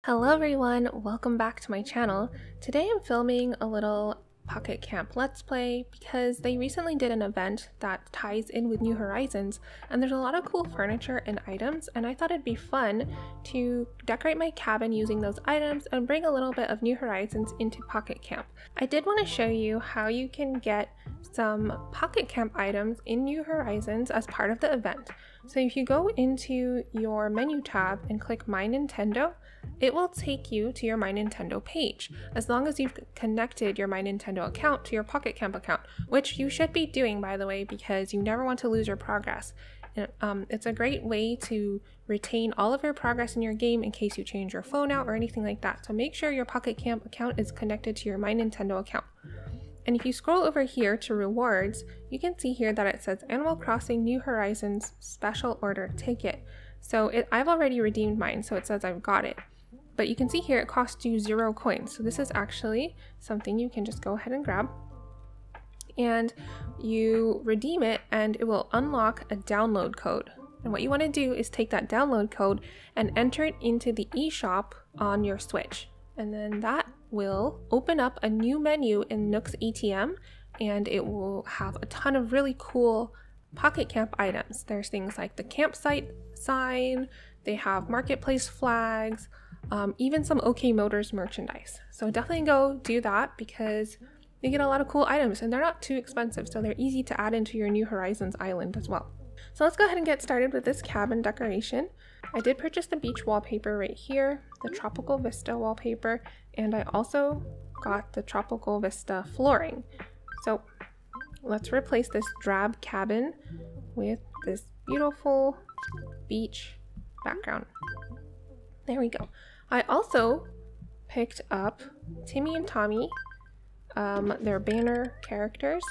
Hello everyone, welcome back to my channel. Today I'm filming a little Pocket Camp Let's Play because they recently did an event that ties in with New Horizons, and there's a lot of cool furniture and items, and I thought it'd be fun to decorate my cabin using those items and bring a little bit of New Horizons into Pocket Camp. I did want to show you how you can get some Pocket Camp items in New Horizons as part of the event. So if you go into your menu tab and click My Nintendo, it will take you to your My Nintendo page, as long as you've connected your My Nintendo account to your Pocket Camp account, which you should be doing, by the way, because you never want to lose your progress. And, it's a great way to retain all of your progress in your game in case you change your phone out or anything like that. So make sure your Pocket Camp account is connected to your My Nintendo account. And if you scroll over here to rewards, you can see here that it says Animal Crossing New Horizons Special Order Ticket. So I've already redeemed mine, so it says I've got it. But you can see here it costs you 0 coins. So this is actually something you can just go ahead and grab. And you redeem it and it will unlock a download code. And what you want to do is take that download code and enter it into the eShop on your Switch. And then that will open up a new menu in Nook's ATM, and it will have a ton of really cool Pocket Camp items. There's things like the campsite sign, they have marketplace flags, even some OK Motors merchandise. So definitely go do that because you get a lot of cool items and they're not too expensive, so they're easy to add into your New Horizons island as well. So let's go ahead and get started with this cabin decoration. I did purchase the beach wallpaper right here, the Tropical Vista wallpaper, and I also got the Tropical Vista flooring. So let's replace this drab cabin with this beautiful beach background. There we go. I also picked up Timmy and Tommy, their banner characters.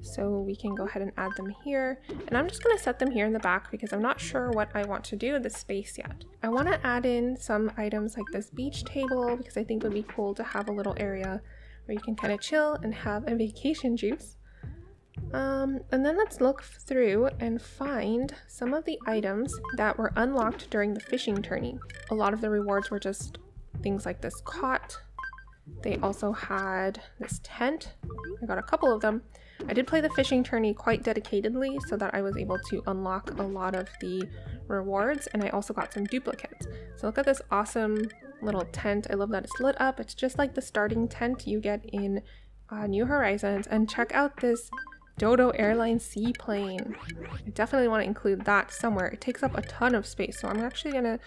So we can go ahead and add them here, and I'm just going to set them here in the back because I'm not sure what I want to do with this space yet. I want to add in some items like this beach table because I think it would be cool to have a little area where you can kind of chill and have a vacation juice. And then let's look through and find some of the items that were unlocked during the fishing tourney. A lot of the rewards were just things like this cot. They also had this tent. I got a couple of them. I did play the fishing tourney quite dedicatedly so that I was able to unlock a lot of the rewards, and I also got some duplicates. So look at this awesome little tent. I love that it's lit up. It's just like the starting tent you get in New Horizons. And check out this Dodo Airlines seaplane. I definitely want to include that somewhere. It takes up a ton of space, so I'm actually going to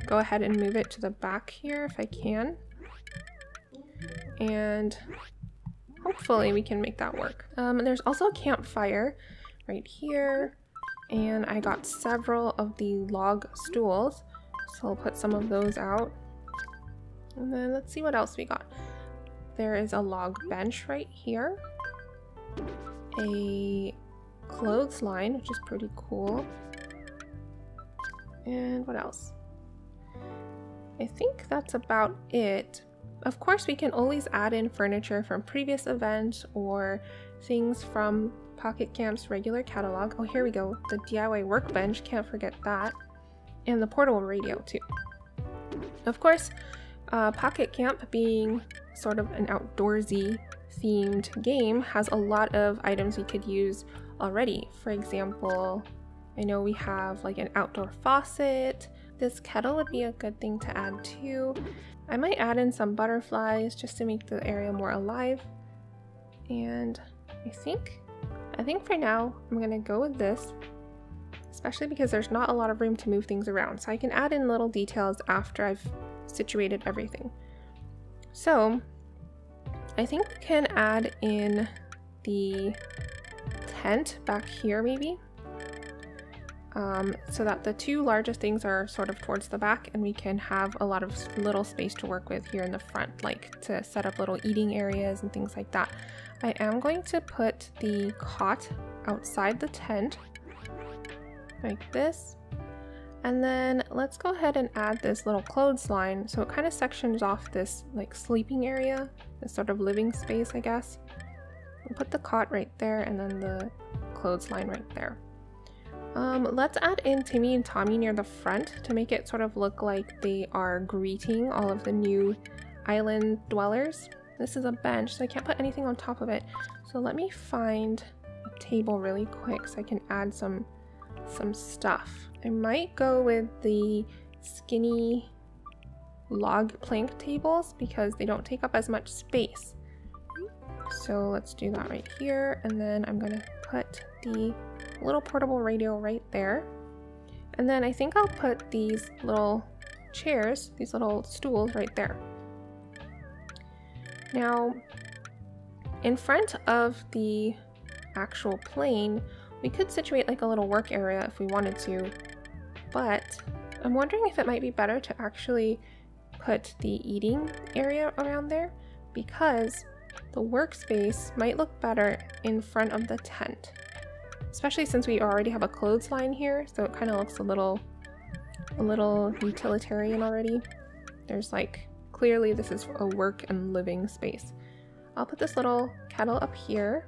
go ahead and move it to the back here if I can. And hopefully we can make that work. There's also a campfire right here, and I got several of the log stools, so I'll put some of those out. And then let's see what else we got. There is a log bench right here, a clothesline, which is pretty cool, and what else? I think that's about it. Of course, we can always add in furniture from previous events or things from Pocket Camp's regular catalog. Oh, here we go. The DIY workbench, can't forget that. And the portable radio too. Of course, Pocket Camp being sort of an outdoorsy themed game has a lot of items we could use already. For example, I know we have like an outdoor faucet. This kettle would be a good thing to add too. I might add in some butterflies just to make the area more alive. And I think for now I'm gonna go with this, especially because there's not a lot of room to move things around. So I can add in little details after I've situated everything. So I think we can add in the tent back here maybe. So that the two largest things are sort of towards the back, and we can have a lot of little space to work with here in the front, like to set up little eating areas and things like that. I am going to put the cot outside the tent like this, and then let's go ahead and add this little clothesline so it kind of sections off this like sleeping area, this sort of living space, I guess. We'll put the cot right there and then the clothesline right there. Let's add in Timmy and Tommy near the front to make it sort of look like they are greeting all of the new island dwellers. This is a bench, so I can't put anything on top of it. So let me find a table really quick so I can add some stuff. I might go with the skinny log plank tables because they don't take up as much space. So let's do that right here, and then I'm gonna put the little portable radio right there. And then I think I'll put these little chairs, these little stools right there. Now, in front of the actual plane, we could situate like a little work area if we wanted to, but I'm wondering if it might be better to actually put the eating area around there, because the workspace might look better in front of the tent, especially since we already have a clothesline here, so it kind of looks a little utilitarian already. There's like, clearly this is a work and living space. I'll put this little kettle up here.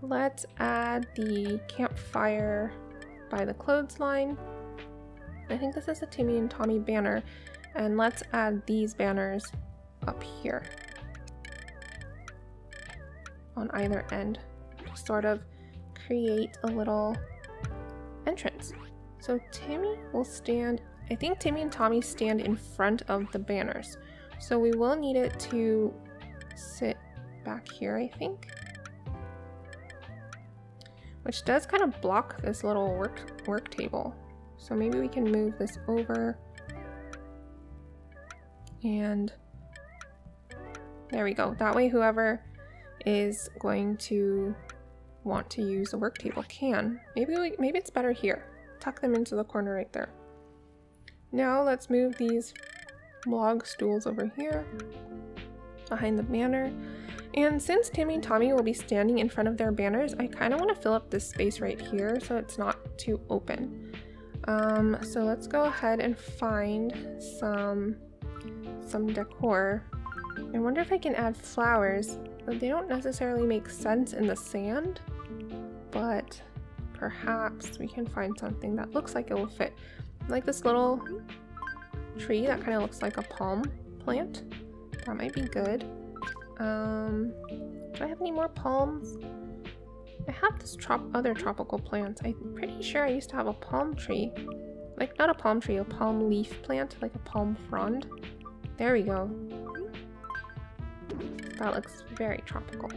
Let's add the campfire by the clothesline. I think this is a Timmy and Tommy banner, and let's add these banners up here on either end to sort of create a little entrance. So Timmy will stand, I think Timmy and Tommy stand in front of the banners, so we will need it to sit back here, I think, which does kind of block this little work table. So maybe we can move this over, and there we go. That way whoever is going to want to use the work table can. Maybe it's better here. Tuck them into the corner right there. Now let's move these log stools over here behind the banner. And since Timmy and Tommy will be standing in front of their banners, I kind of want to fill up this space right here so it's not too open. So let's go ahead and find some decor. I wonder if I can add flowers. They don't necessarily make sense in the sand, but perhaps we can find something that looks like it will fit. Like this little tree that kind of looks like a palm plant. That might be good. Do I have any more palms? I have this other tropical plants. I'm pretty sure I used to have a palm tree. Like, not a palm tree, a palm leaf plant, like a palm frond. There we go. That looks very tropical.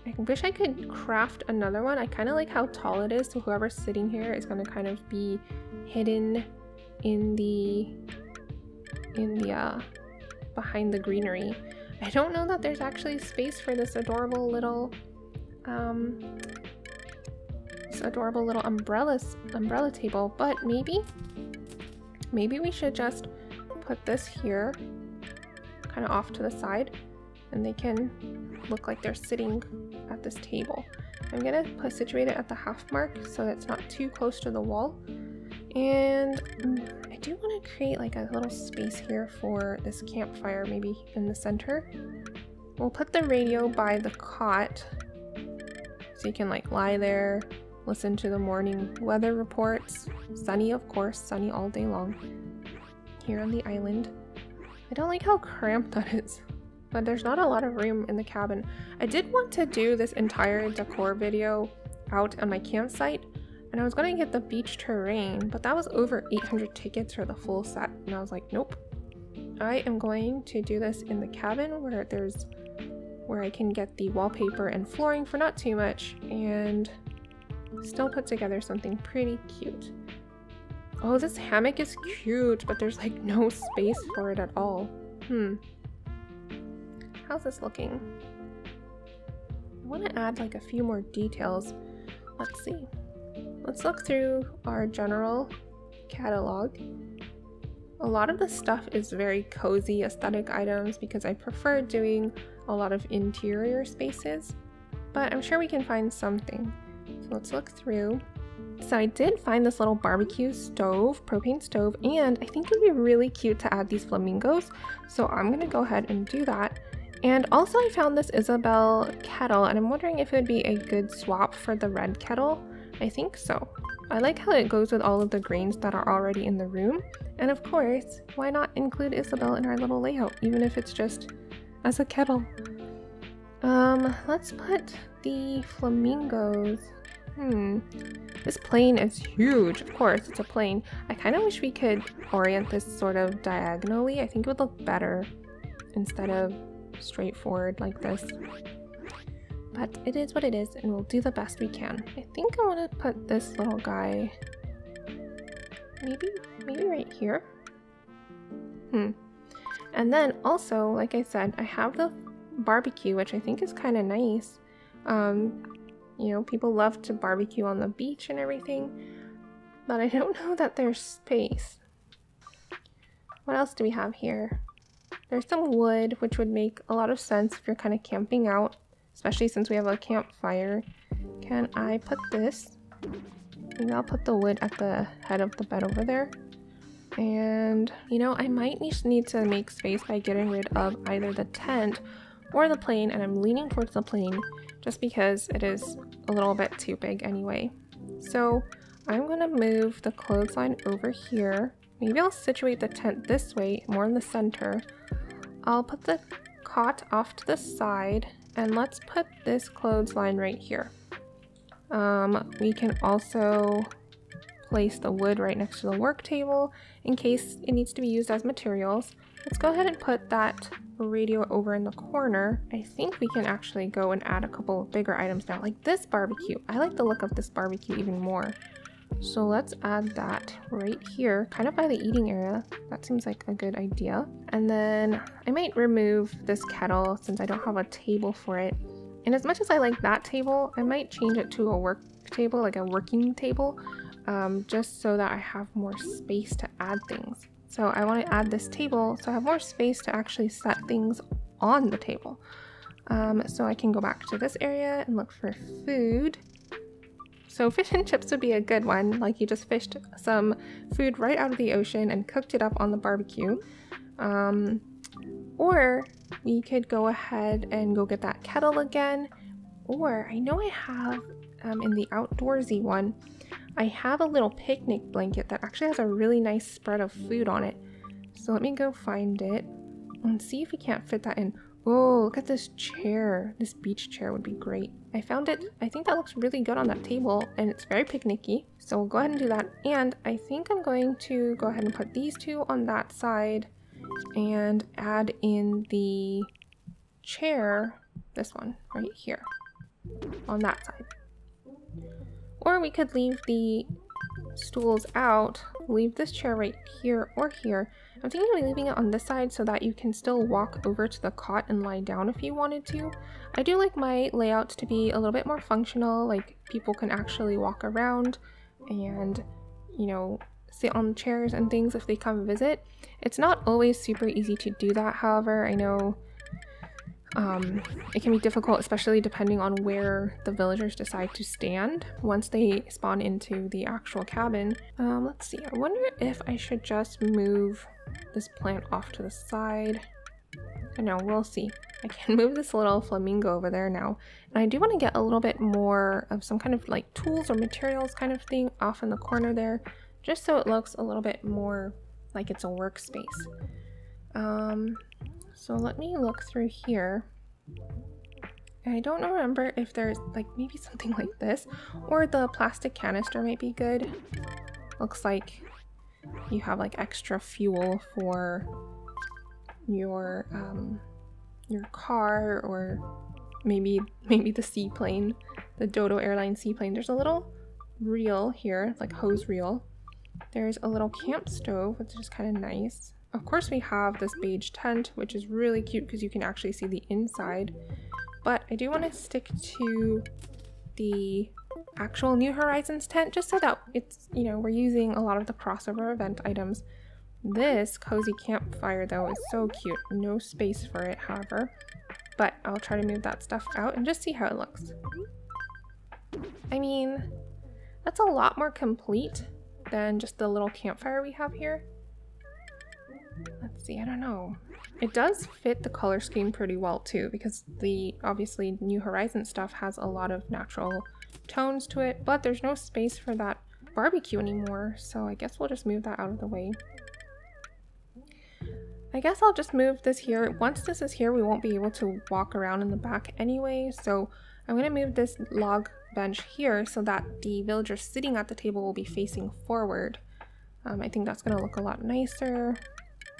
I wish I could craft another one. I kind of like how tall it is, so whoever's sitting here is going to kind of be hidden in the behind the greenery. I don't know that there's actually space for this adorable little umbrella table, but maybe we should just put this here kind of off to the side, and they can look like they're sitting at this table. I'm gonna situate it at the half mark so that it's not too close to the wall. And I do want to create like a little space here for this campfire, maybe in the center. We'll put the radio by the cot so you can like lie there, listen to the morning weather reports. Sunny, of course, sunny all day long here on the island. I don't like how cramped that is, but there's not a lot of room in the cabin. I did want to do this entire decor video out on my campsite, and I was going to get the beach terrain, but that was over 800 tickets for the full set, and I was like, nope. I am going to do this in the cabin where I can get the wallpaper and flooring for not too much and still put together something pretty cute. Oh, this hammock is cute, but there's like no space for it at all. How's this looking? I want to add like a few more details. Let's see. Let's look through our general catalog. A lot of the stuff is very cozy aesthetic items because I prefer doing a lot of interior spaces, but I'm sure we can find something. So let's look through. So I did find this little barbecue stove, propane stove, and I think it'd be really cute to add these flamingos. So I'm gonna go ahead and do that. And also I found this Isabel kettle, and I'm wondering if it would be a good swap for the red kettle. I think so. I like how it goes with all of the greens that are already in the room. And of course, why not include Isabel in our little layout, even if it's just as a kettle. Let's put the flamingos. This plane is huge. Of course, it's a plane. I kind of wish we could orient this sort of diagonally. I think it would look better instead of straightforward like this. But it is what it is, and we'll do the best we can. I think I want to put this little guy maybe right here. And then also, like I said, I have the barbecue, which I think is kind of nice. You know, people love to barbecue on the beach and everything, but I don't know that there's space. What else do we have here? There's some wood, which would make a lot of sense if you're kind of camping out, especially since we have a campfire. Can I put this? Maybe I'll put the wood at the head of the bed over there. And, you know, I might need to make space by getting rid of either the tent or the plane, and I'm leaning towards the plane just because it is a little bit too big anyway. So I'm gonna move the clothesline over here. Maybe I'll situate the tent this way, more in the center. I'll put the cot off to the side, and let's put this clothesline right here. We can also place the wood right next to the work table in case it needs to be used as materials. Let's go ahead and put that radio over in the corner. I think we can actually go and add a couple of bigger items now, like this barbecue. I like the look of this barbecue even more. So let's add that right here, kind of by the eating area. That seems like a good idea. And then I might remove this kettle since I don't have a table for it. And as much as I like that table, I might change it to a work table, like a working table, just so that I have more space to add things. So I want to add this table so I have more space to actually set things on the table. So I can go back to this area and look for food. So fish and chips would be a good one, like you just fished some food right out of the ocean and cooked it up on the barbecue. Or we could go ahead and go get that kettle again. Or I know I have in the outdoorsy one, I have a little picnic blanket that actually has a really nice spread of food on it. So let me go find it and see if we can't fit that in. Oh, look at this chair. This beach chair would be great. I found it. I think that looks really good on that table, and it's very picnicky. So we'll go ahead and do that. And I think I'm going to go ahead and put these two on that side and add in the chair, this one right here, on that side. Or we could leave the stools out, leave this chair right here or here. I'm thinking of leaving it on this side so that you can still walk over to the cot and lie down if you wanted to. I do like my layouts to be a little bit more functional, like people can actually walk around and, you know, sit on chairs and things if they come visit. It's not always super easy to do that, however. I know it can be difficult, especially depending on where the villagers decide to stand once they spawn into the actual cabin. Let's see, I wonder if I should just move this plant off to the side. I know, we'll see. I can move this little flamingo over there now. And I do want to get a little bit more of some kind of like tools or materials kind of thing off in the corner there, just so it looks a little bit more like it's a workspace. So let me look through here. I don't remember if there's like maybe something like this, or the plastic canister might be good. Looks like you have like extra fuel for your car, or maybe the seaplane, the Dodo Airline seaplane. There's a little reel here, like hose reel. There's a little camp stove, which is kind of nice. Of course we have this beige tent, which is really cute because you can actually see the inside. But I do want to stick to the actual New Horizons tent just so that it's, you know, we're using a lot of the crossover event items. This cozy campfire though is so cute. No space for it, however. But I'll try to move that stuff out and just see how it looks. I mean, that's a lot more complete than just the little campfire we have here. Let's see, I don't know. It does fit the color scheme pretty well too, because the obviously New Horizons stuff has a lot of natural tones to it, but there's no space for that barbecue anymore, so I guess we'll just move that out of the way. I guess I'll just move this here. Once this is here, we won't be able to walk around in the back anyway, so I'm going to move this log bench here so that the villagers sitting at the table will be facing forward. I think that's going to look a lot nicer.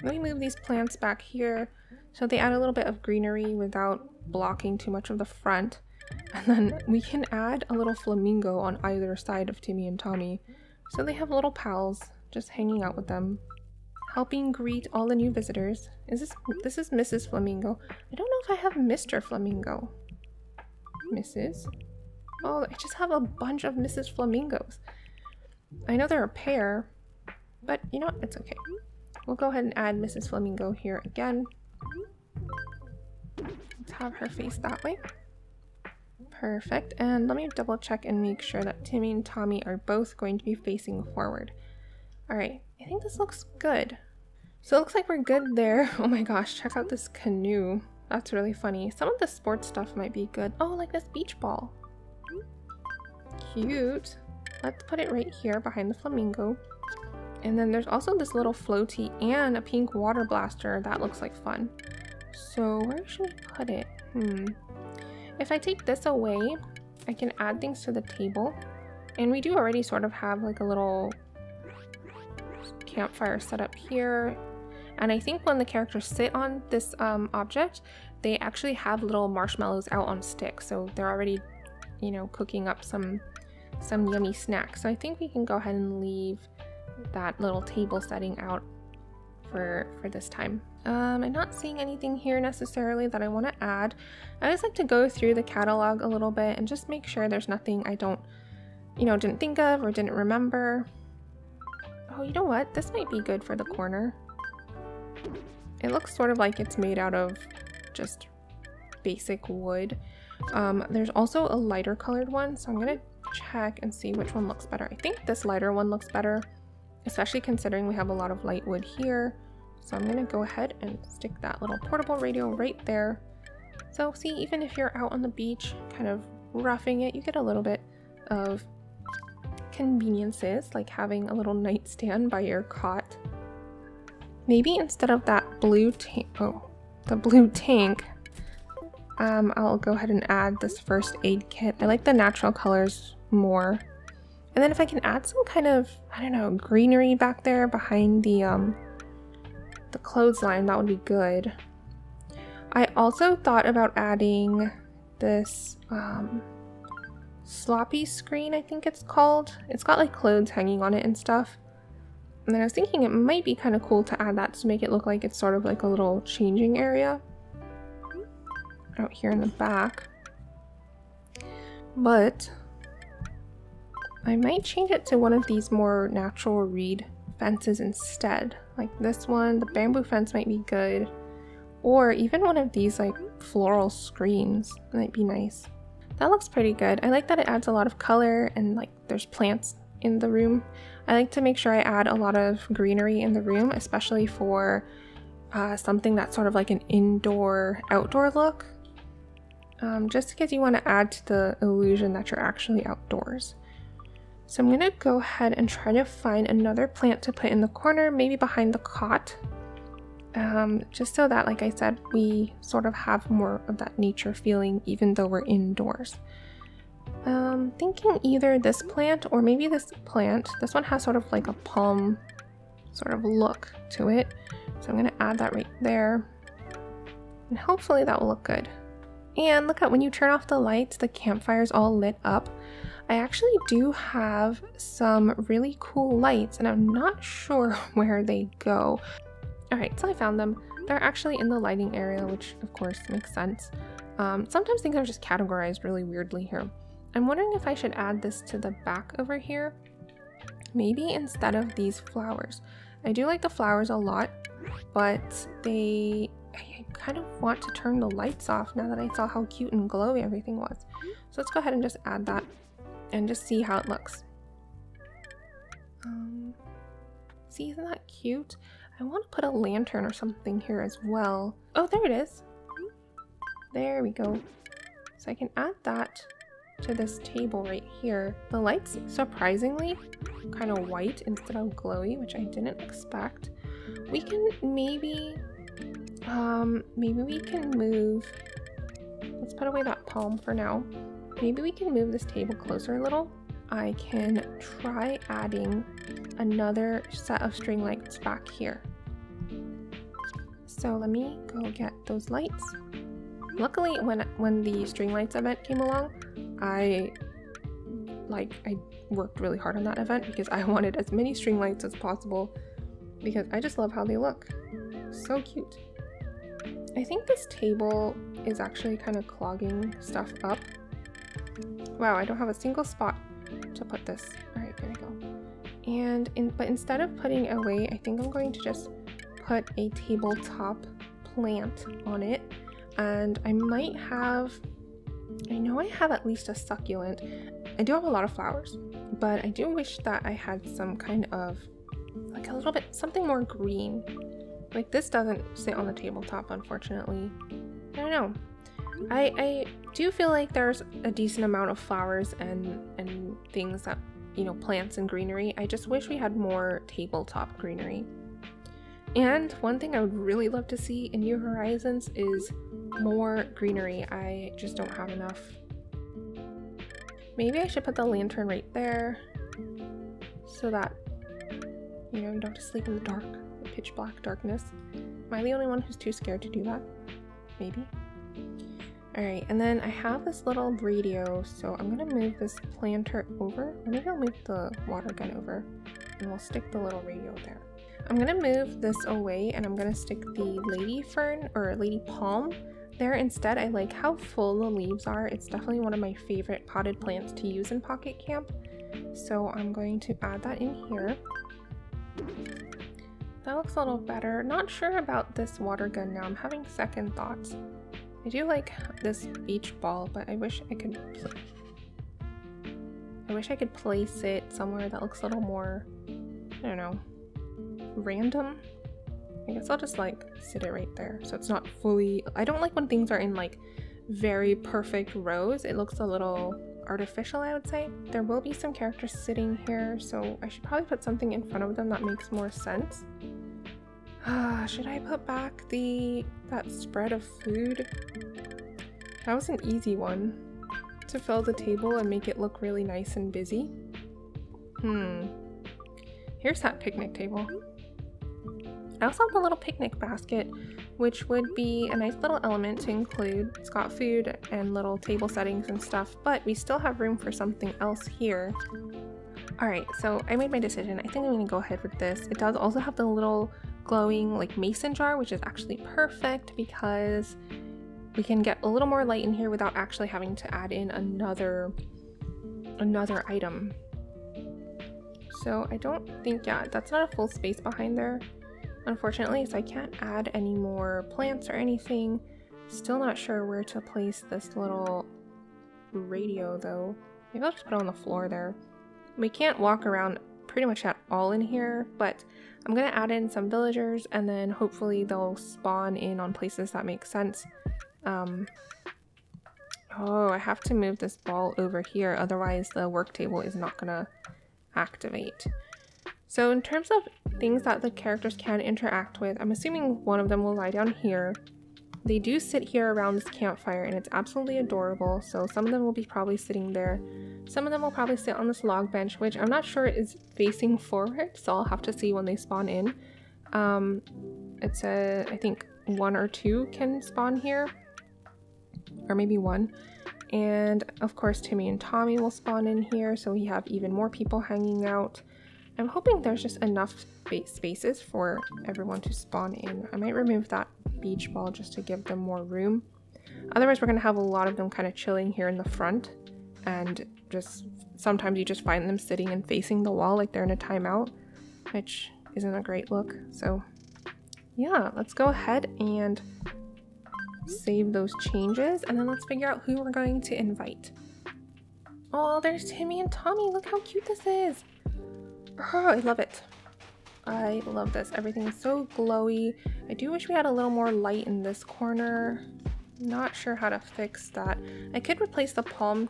Let me move these plants back here so they add a little bit of greenery without blocking too much of the front. And then we can add a little flamingo on either side of Timmy and Tommy, so they have little pals just hanging out with them, helping greet all the new visitors. This is Mrs. Flamingo. I don't know if I have Mr. Flamingo. Mrs. Oh, I just have a bunch of Mrs. Flamingos. I know they're a pair, but you know what? It's okay. We'll go ahead and add Mrs. Flamingo here again. Let's have her face that way. Perfect. And let me double check and make sure that Timmy and Tommy are both going to be facing forward. Alright, I think this looks good. So it looks like we're good there. Oh my gosh, check out this canoe. That's really funny. Some of the sports stuff might be good. Oh, like this beach ball. Cute. Let's put it right here behind the flamingo. And then there's also this little floaty and a pink water blaster. That looks like fun. So where should we put it? If I take this away, I can add things to the table. And we do already sort of have like a little campfire set up here. And I think when the characters sit on this object, they actually have little marshmallows out on sticks. So they're already, you know, cooking up some yummy snacks. So I think we can go ahead and leave that little table setting out for this time. I'm not seeing anything here necessarily that I want to add. I always like to go through the catalog a little bit and just make sure there's nothing I didn't think of or didn't remember. Oh, you know what? This might be good for the corner. It looks sort of like it's made out of just basic wood. There's also a lighter colored one, so I'm gonna check and see which one looks better. I think this lighter one looks better, especially considering we have a lot of light wood here. So I'm gonna go ahead and stick that little portable radio right there. So see, even if you're out on the beach kind of roughing it, you get a little bit of conveniences, like having a little nightstand by your cot. Maybe instead of that blue tank, I'll go ahead and add this first aid kit. I like the natural colors more. And then if I can add some kind of, I don't know, greenery back there behind the clothesline, that would be good. I also thought about adding this sloppy screen, I think it's called. It's got like clothes hanging on it and stuff. And then I was thinking it might be kind of cool to add that to make it look like it's sort of like a little changing area out here in the back. But I might change it to one of these more natural reed fences instead. Like this one, the bamboo fence might be good. Or even one of these like floral screens might be nice. That looks pretty good. I like that it adds a lot of color and like there's plants in the room. I like to make sure I add a lot of greenery in the room, especially for something that's sort of like an indoor-outdoor look. Just because you want to add to the illusion that you're actually outdoors. So I'm going to go ahead and try to find another plant to put in the corner, maybe behind the cot. Just so that, like I said, we sort of have more of that nature feeling even though we're indoors. Thinking either this plant or maybe this plant. This one has sort of like a palm sort of look to it. So I'm going to add that right there. And hopefully that will look good. And look at, when you turn off the lights, the campfire's all lit up. I actually do have some really cool lights and I'm not sure where they go. Alright, so I found them. They're actually in the lighting area, which of course makes sense. Sometimes things are just categorized really weirdly here. I'm wondering if I should add this to the back over here. Maybe instead of these flowers. I do like the flowers a lot, but I kind of want to turn the lights off now that I saw how cute and glowy everything was. So let's go ahead and just add that and just see how it looks. See, isn't that cute? I want to put a lantern or something here as well. Oh, there it is. There we go. So I can add that to this table right here. The light's surprisingly kind of white instead of glowy, which I didn't expect. We can maybe we can move, let's put away that palm for now. Maybe we can move this table closer a little. I can try adding another set of string lights back here. So let me go get those lights. Luckily, when the string lights event came along, I worked really hard on that event because I wanted as many string lights as possible because I just love how they look. So cute. I think this table is actually kind of clogging stuff up. Wow, I don't have a single spot to put this. All right, there we go. But instead of putting it away, I think I'm going to just put a tabletop plant on it. And I might have, I know I have at least a succulent. I do have a lot of flowers, but I do wish that I had some kind of, like a little bit, something more green. Like this doesn't sit on the tabletop, unfortunately. I don't know. I do feel like there's a decent amount of flowers and things that, you know, plants and greenery. I just wish we had more tabletop greenery. And one thing I would really love to see in New Horizons is more greenery. I just don't have enough. Maybe I should put the lantern right there so that, you know, you don't have to sleep in the dark, the pitch black darkness. Am I the only one who's too scared to do that? Maybe. Alright, and then I have this little radio, so I'm gonna move this planter over. Or maybe I'll move the water gun over and we'll stick the little radio there. I'm gonna move this away and I'm gonna stick the lady fern or lady palm there instead. I like how full the leaves are. It's definitely one of my favorite potted plants to use in Pocket Camp. So I'm going to add that in here. That looks a little better. Not sure about this water gun now. I'm having second thoughts. I do like this beach ball, but I wish I could place it somewhere that looks a little more, I don't know, random. I guess I'll just like sit it right there so it's not fully, I don't like when things are in like very perfect rows. It looks a little artificial, I would say. There will be some characters sitting here, so I should probably put something in front of them that makes more sense. Should I put back that spread of food? That was an easy one to fill the table and make it look really nice and busy. Here's that picnic table. I also have the little picnic basket, which would be a nice little element to include. It's got food and little table settings and stuff, but we still have room for something else here. Alright, so I made my decision. I think I'm going to go ahead with this. It does also have the little glowing like mason jar, which is actually perfect because we can get a little more light in here without actually having to add in another item. So I don't think, yeah, that's not a full space behind there, unfortunately, so I can't add any more plants or anything. Still not sure where to place this little radio though. Maybe I'll just put it on the floor there. We can't walk around pretty much at all in here, but I'm gonna add in some villagers and then hopefully they'll spawn in on places that make sense. Oh, I have to move this ball over here, otherwise the work table is not gonna activate. So in terms of things that the characters can interact with, I'm assuming one of them will lie down here. They do sit here around this campfire and it's absolutely adorable, so some of them will be probably sitting there. Some of them will probably sit on this log bench, which I'm not sure is facing forward, so I'll have to see when they spawn in. It's I think 1 or 2 can spawn here, or maybe 1. And of course Timmy and Tommy will spawn in here, so we have even more people hanging out. I'm hoping there's just enough spaces for everyone to spawn in. I might remove that beach ball just to give them more room. Otherwise we're going to have a lot of them kind of chilling here in the front, and just sometimes you just find them sitting and facing the wall like they're in a timeout, which isn't a great look. So yeah, let's go ahead and save those changes and then let's figure out who we're going to invite. Oh, there's Timmy and Tommy. Look how cute this is. Oh, I love it. I love this. Everything is so glowy. I do wish we had a little more light in this corner. Not sure how to fix that. I could replace the palm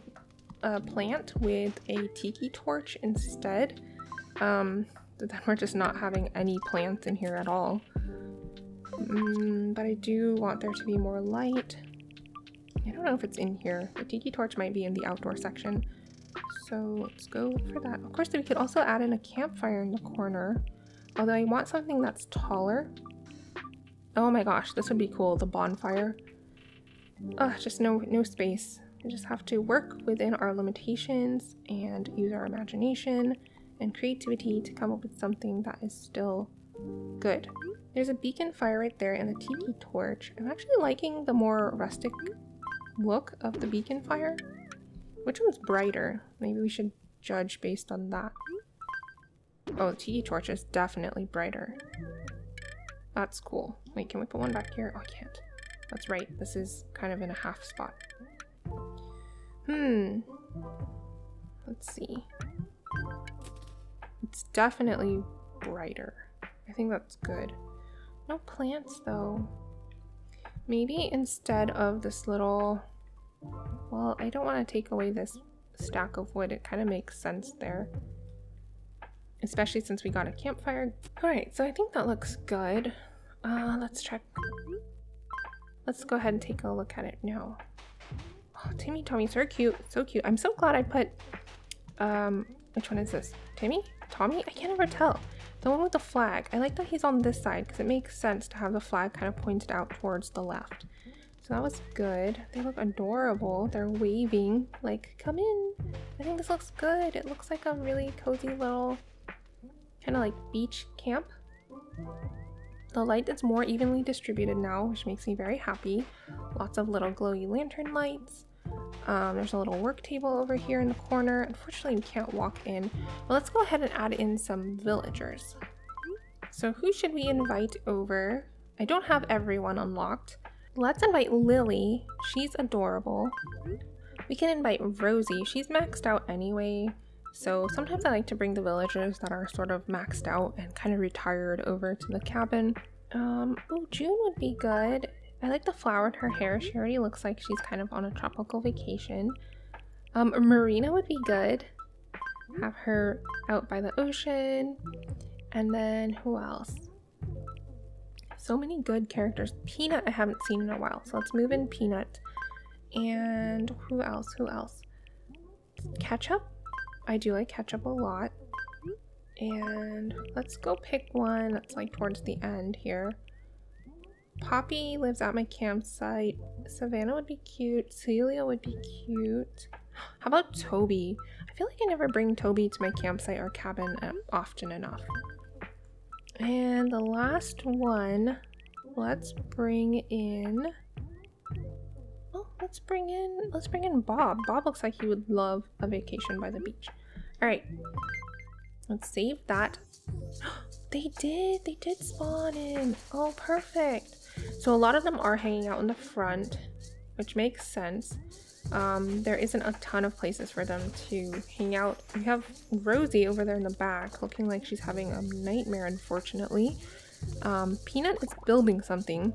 a plant with a tiki torch instead. But then we're just not having any plants in here at all. But I do want there to be more light. I don't know if it's in here. The tiki torch might be in the outdoor section. So let's go for that. Of course, we could also add in a campfire in the corner. Although I want something that's taller. Oh my gosh, this would be cool, the bonfire. Ugh, just no space. We just have to work within our limitations and use our imagination and creativity to come up with something that is still good. There's a beacon fire right there and the tiki torch. I'm actually liking the more rustic look of the beacon fire. Which one's brighter? Maybe we should judge based on that. Oh, the tiki torch is definitely brighter. That's cool. Wait, can we put one back here? Oh, I can't. That's right. This is kind of in a half spot. Let's see. It's definitely brighter. I think that's good. No plants though. Maybe instead of this little... Well, I don't want to take away this stack of wood. It kind of makes sense there. Especially since we got a campfire. Alright, so I think that looks good. Let's check. Let's go ahead and take a look at it now. Oh, Timmy Tommy's so cute. So cute. I'm so glad I put... which one is this? Timmy? Tommy? I can't ever tell. The one with the flag. I like that he's on this side because it makes sense to have the flag kind of pointed out towards the left. So that was good. They look adorable. They're waving like, come in. I think this looks good. It looks like a really cozy little kind of like beach camp. The light is more evenly distributed now, which makes me very happy. Lots of little glowy lantern lights. There's a little work table over here in the corner. Unfortunately, we can't walk in. But let's go ahead and add in some villagers. So who should we invite over? I don't have everyone unlocked. Let's invite Lily. She's adorable. We can invite Rosie. She's maxed out anyway. So sometimes I like to bring the villagers that are sort of maxed out and kind of retired over to the cabin. Oh, June would be good. I like the flower in her hair. She already looks like she's kind of on a tropical vacation. Marina would be good. Have her out by the ocean. And then who else? So many good characters. Peanut I haven't seen in a while. So let's move in Peanut. And who else? Who else? Ketchup? I do like Ketchup a lot. And let's go pick one that's like towards the end here. Poppy lives at my campsite. Savannah would be cute. Celia would be cute. How about Toby? I feel like I never bring Toby to my campsite or cabin often enough. And the last one, let's bring in... Oh, let's bring in Bob. Bob looks like he would love a vacation by the beach. All right, let's save that. They did spawn in. Oh, perfect. So a lot of them are hanging out in the front, which makes sense. There isn't a ton of places for them to hang out. We have Rosie over there in the back looking like she's having a nightmare, unfortunately. Peanut is building something.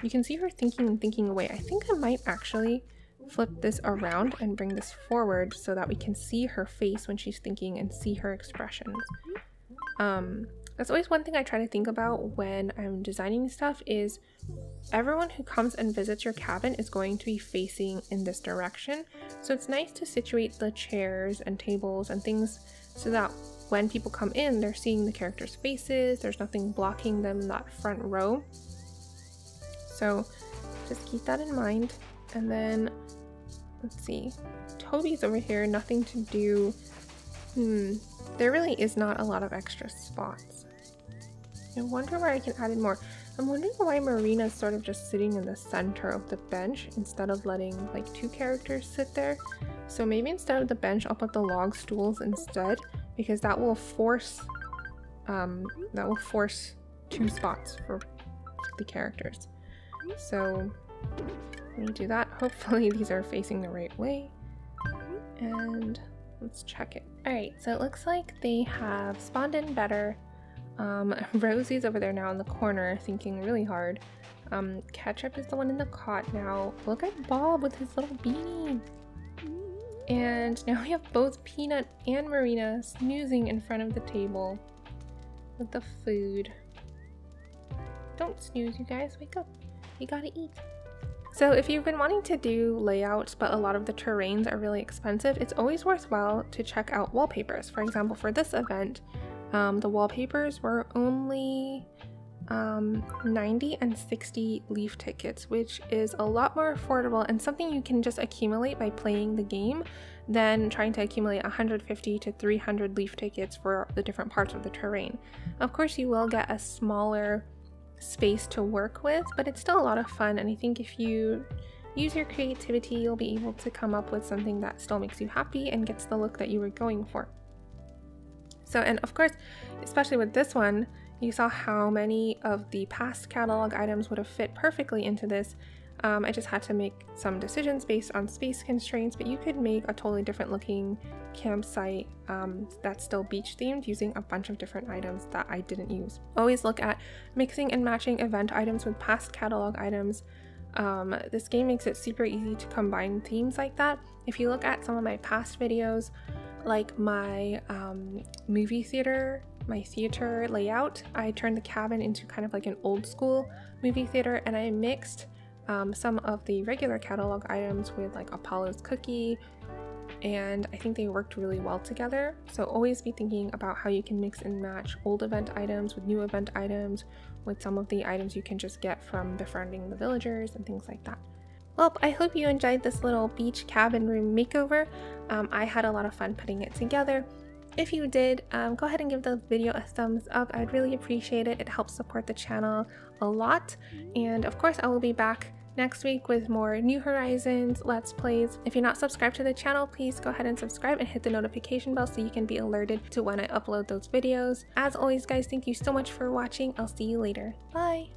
You can see her thinking and thinking away. I think I might actually flip this around and bring this forward so that we can see her face when she's thinking and see her expressions. That's always one thing I try to think about when I'm designing stuff is everyone who comes and visits your cabin is going to be facing in this direction. So it's nice to situate the chairs and tables and things so that when people come in, they're seeing the characters' faces. There's nothing blocking them in that front row. So just keep that in mind. And then let's see, Toby's over here, nothing to do. There really is not a lot of extra spots. I wonder where I can add in more. I'm wondering why Marina's sort of just sitting in the center of the bench instead of letting like two characters sit there. So maybe instead of the bench, I'll put the log stools instead, because that will force two spots for the characters. So let me do that. Hopefully these are facing the right way. And let's check it. Alright, so it looks like they have spawned in better. Rosie's over there now in the corner thinking really hard. Ketchup is the one in the cot now. Look at Bob with his little beanie. And now we have both Peanut and Marina snoozing in front of the table with the food. Don't snooze, you guys, wake up. You gotta eat. So if you've been wanting to do layouts, but a lot of the terrains are really expensive, it's always worthwhile to check out wallpapers. For example, for this event, the wallpapers were only 90 and 60 leaf tickets, which is a lot more affordable and something you can just accumulate by playing the game than trying to accumulate 150 to 300 leaf tickets for the different parts of the terrain. Of course, you will get a smaller space to work with, but it's still a lot of fun, and I think if you use your creativity, you'll be able to come up with something that still makes you happy and gets the look that you were going for. So, and of course, especially with this one, you saw how many of the past catalog items would have fit perfectly into this. I just had to make some decisions based on space constraints, but you could make a totally different looking campsite that's still beach themed using a bunch of different items that I didn't use. Always look at mixing and matching event items with past catalog items. This game makes it super easy to combine themes like that. If you look at some of my past videos, like my movie theater, my theater layout, I turned the cabin into kind of like an old school movie theater, and I mixed some of the regular catalog items with like Apollo's cookie, and I think they worked really well together. So always be thinking about how you can mix and match old event items with new event items, with some of the items you can just get from befriending the villagers and things like that. Well, I hope you enjoyed this little beach cabin room makeover. I had a lot of fun putting it together. If you did, go ahead and give the video a thumbs up. I'd really appreciate it. It helps support the channel a lot. And of course, I will be back next week with more New Horizons Let's Plays. If you're not subscribed to the channel, please go ahead and subscribe and hit the notification bell so you can be alerted to when I upload those videos. As always, guys, thank you so much for watching. I'll see you later. Bye!